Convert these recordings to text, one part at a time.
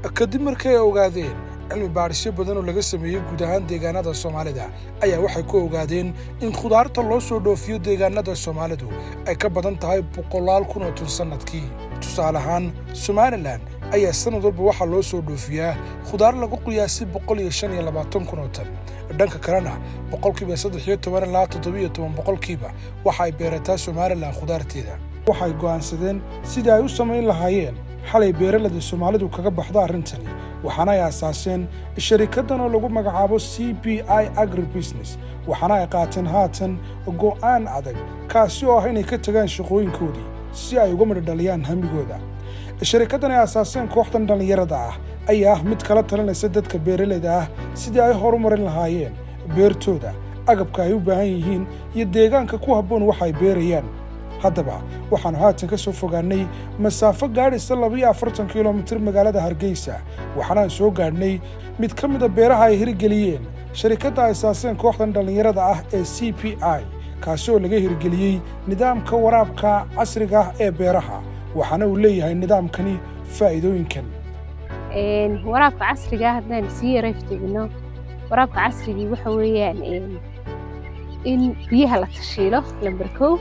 kadib markay ogaadeen cilmi baarisyo badan oo laga sameeyay guud ahaan deegaanada Soomaalida ayaa waxay ku ogaadeen in khudaarta loo soo dhoofiyo deegaanada Soomaalidu ay ka badan tahay 100,000 tan sanadkii. Tusaale ahaan Somaliland ayaa sanad walba waxa loo soo dhoofiyaa khudaar lagu qiyaasay 125,000 tan. dhanka kalena 13% ilaa 17% waxa ay beerataa Somaliland khudaarteeda. waxay go'aansadeen sidii ay u samayn lahaayeen xalay beeralada Soomaalidu kaga baxdo arrintani waxaana ay asaaseen shirkaddan oo lagu magacaabo CPI Agribusiness waxaana ay qaateen haatan go'aan adag kaasi oo ah inay ka tagaan shaqooyinkoodii si ay uga midhaliyaan hamigooda. shirkaddan ay asaaseen kooxdan dhalinyarada ah ayaa mid kala talinaysa dadka beeraleyda ah sidii ay horumarin lahaayeen beertooda agabka ay u baahan yihiin iyo deegaanka ku habboon waxa ay beerayaan. haddaba waxaanu haatan ka soo fogaanay masaafo gaadhaysa 42 kiiloomitir magaalada Hargeysa waxaana soo gaadhnay mid ka mid ah beeraha ay hirgeliyeen shirkadda ay asaaseen kooxdan dhalinyarada ah ee CPI kaasi oo laga hirgeliyey nidaamka waraabka casriga ah ee beeraha waxaana uu leeyahay nidaamkani faa'iidooyinkan. waraabka casriga ah haddaan sii yareeyno waraabka casriga waxa weeyaan in biyaha la tashiilo lambar 1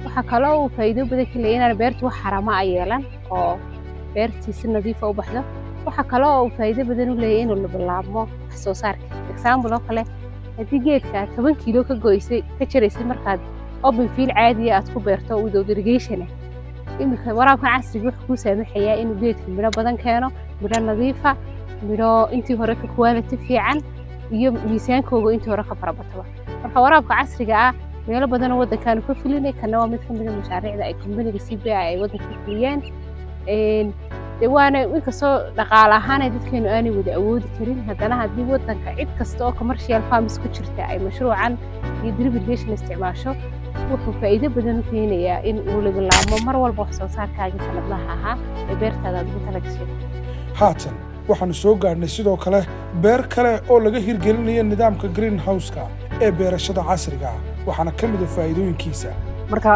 waxa kale oo faa'iido badan ka leeyahay in beertu wax xarama ay yeelan oo beertii si nadiif ah u baxdo. waxa kale oo faa'iido badan u leeyahay in la bilaabo wax soo saarka. example oo kale haddii geedka 10 kiilo ka goysay ka jiraysay markaad open field caadi ah aad ku beerto without irrigation imika waraabka casriga wuxuu ku saamaxayaa in geedku miro badan keeno miro nadiif ah miro intii hore ka quality fiican iyo miisaankooda intii hore ka farabataba. marka waraabka casriga ah meelo badan oo wadankan ku filinay kana waa mid ka mid ah mashaariicda ay company-ga CPI ay wadanka fuliyeen. waana inkastoo dhaqaale ahaan dadkeenu aanay wada awoodi karin haddana haddii wadanka cid kasta oo commercial farms ku jirta ay mashruucan iyo drip irrigation isticmaasho wuxuu faa'iido badan u keenayaa in uu la bilaabo mar walba wax soo saarkaaga sanadlaha ahaa ee beertaada aad ugu talagashay. haatan waxaanu soo gaadhnay sidoo kale beer kale oo laga hirgelinayo nidaamka greenhouse-ka ee beerashada casriga ah waxaana ka mid ah faa'iidooyinkiisa. marka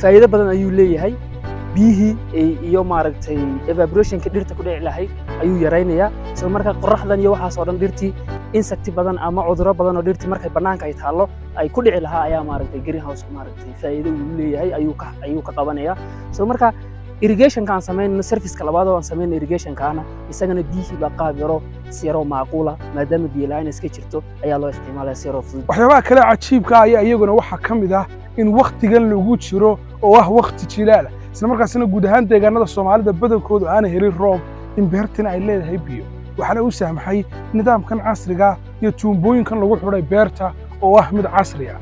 faa'iido badan ayuu leeyahay biyihii iyo maaragtay evaporation-ka dhirta ku dhici lahayd ayuu yaraynayaa soo marka qorraxdan iyo waxaas oo dhan dhirtii insect badan ama cudurro badan oo dhirtii markay banaanka ay taalo ay ku dhici lahaa ayaa maaragtay greenhouse maaragtay faa'iido uu leeyahay ayuu ka qabanaya soo marka irrigation-ka aan sameeyno service-ka labaad oo aan sameeyno irrigation-kaana isagana biyihii baa qaab yaro si yaro macquula maadaama biyo la'aan iska jirto ayaa loo isticmaalaa si yaro fudud. waxyaabaha kale cajiibka ayaa iyaguna waxaa ka mid ah in waqtigan lagu jiro oo ah waqti jilaal isla markaasina guud ahaan deegaanada Soomaalida badankoodu aanay helin roob in beertina ay leedahay biyo waxaana uu saamaxay nidaamkan casriga iyo tuumbooyinkan lagu xidhay beerta oo ah mid casri ah.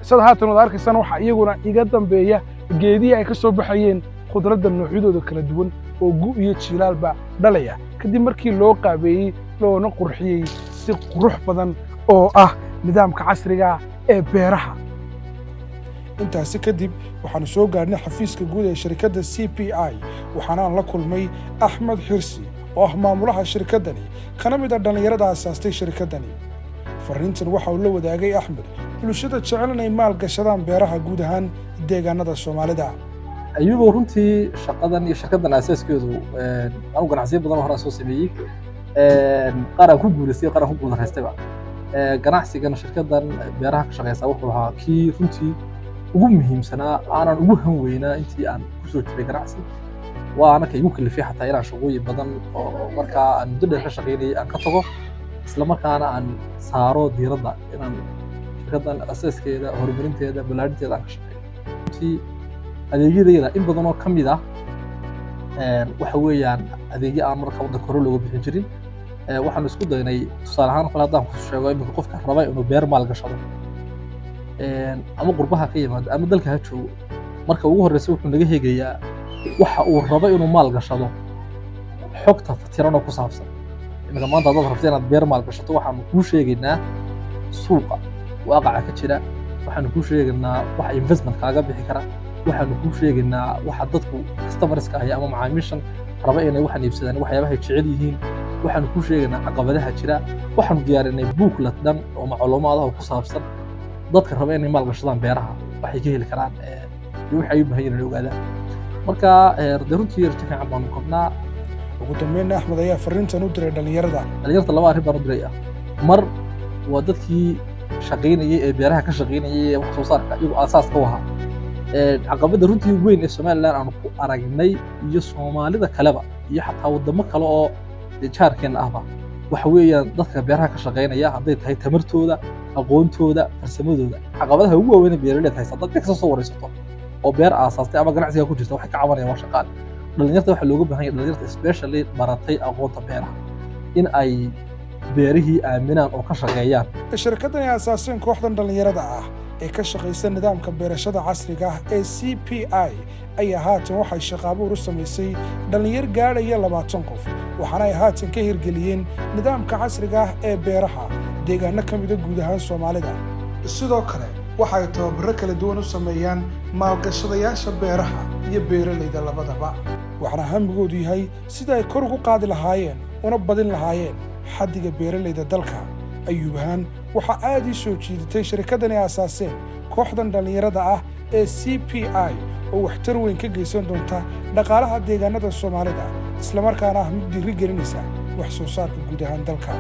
sida haatan wada arkaysaan waxa iyaguna iga dambeeya geedii ay ka soo baxayeen khudradda noocyadooda kala duwan oo gu iyo jilaalba dhalaya kadib markii loo qaabeeyey loona qurxiyey si qurux badan oo ah nidaamka casriga ee beeraha. intaasi kadib waxaanu soo gaadhnay xafiiska guud ee shirkadda CPI waxaana aan la kulmay Axmed Xirsi oo ah maamulaha shirkaddani kana mid ah dhalinyarada asaastay shirkaddani. fariintan waxa uu la wadaagay Axmed bulshada jecel inay maal gashadaan beeraha guud ahaan deegaanada Soomaalida. ayuu runtii shaqadan iyo shirkaddan asaaskeedu aan ganacsiyo badan oo hore soo sameeyay qaran ku guuleystay qaran ku guuldareystayba ganacsigan shirkaddan beeraha ka shaqeysa wuxuu ahaa kii runtii ugu muhiimsanaa aanan ugu hanweynaa intii aan ku soo jiray ganacsi waana ka igu kalifay xataa inaan shaqooyin badan oo markaa aan muddo dheer ka shaqeynayay aan ka tago isla markaana aan saaro diiradda inaan shirkaddan asaaskeeda horumarinteeda ballaarinteeda aan ka shaqeeyo. runtii adeegyadayda in badan oo ka mid ah waxa weeyaan adeegyo aan marka waddanka hore looga bixin jirin waxaan isku daynay tusaale ahaan kale haddaan ku sheego iminka qofka raba inuu beer maal gashado ama qurbaha ka yimaado ama dalka ha joogo marka ugu horreysa wuxuu naga hegayaa waxa uu rabo inuu maal gashado xogta fatiran oo ku saabsan. iminka maanta haddaad rabto inaad beer maal gashato waxaanu kuu sheegaynaa suuqa waaqaca ka jira waxaanu kuu sheegaynaa waxa investment kaaga bixi kara waxaanu kuu sheegaynaa waxa dadku customerska ah ama macaamiishan raba inay waxaan iibsadaan waxyaabaha ay jecel yihiin waxaanu kuu sheegaynaa caqabadaha jira waxaanu diyaarinay booklet dhan oo macluumaadaha ku saabsan dadka raba inay maal gashadaan beeraha waxay ka heli karaan iyo waxa ay u baahan yihiin inay ogaadaan. marka runtii rajo fiican baanu qabnaa ugu dambeynna axmed ayaa fariintan u diray dhallinyarada laba arrin baan u diray mar waa dadkii shaqaynayay ee beeraha ka shaqaynayay ee wax soo saarka iyagu aasaaska u ahaa caqabadda runtii weyn ee somalilan aanu ku aragnay iyo soomaalida kaleba iyo xataa waddamo kale oo jaarkeenna ahba waxa weeyaan dadka beeraha ka shaqaynaya hadday tahay tamartooda aqoontooda farsamadooda caqabadaha ugu waaweyn ee beeraleyda haysta dad kasta soo waraysato oo beer aasaastay ama ganacsiga ku jirta waxay ka cabanayaan waa shaqaale dhalinyarta waxaa looga baahan yahay dhalinyarta especially baratay aqoonta beeraha in ay beerihii aaminaan oo ka shaqeeyaan shirkaddan ay aasaaseen kooxdan dhallinyarada ah ee ka shaqaysa nidaamka beerashada casriga ah ee CPI ayaa haatan waxay shaqo abuur u samaysay dhallinyar gaadhaya 20 qof waxaana ay haatan ka hirgeliyeen nidaamka casriga ah ee beeraha deegaano ka mid ah guud ahaan Soomaalida sidoo kale waxay tababaro kala duwan u sameeyaan maalgashadayaasha beeraha iyo beeraleyda labadaba waxaana hamigoodu yahay sida ay kor ugu qaadi lahaayeen una badin lahaayeen xaddiga beeraleyda dalka ayuubahan waxaa aad ii soo jiidatay shirkaddan ay aasaaseen kooxdan dhallinyarada ah ee CPI oo waxtar weyn ka geysan doonta dhaqaalaha deegaanada Soomaalida isla markaana ah mid dhiirigelinaysa wax soo saarka guud ahaan dalka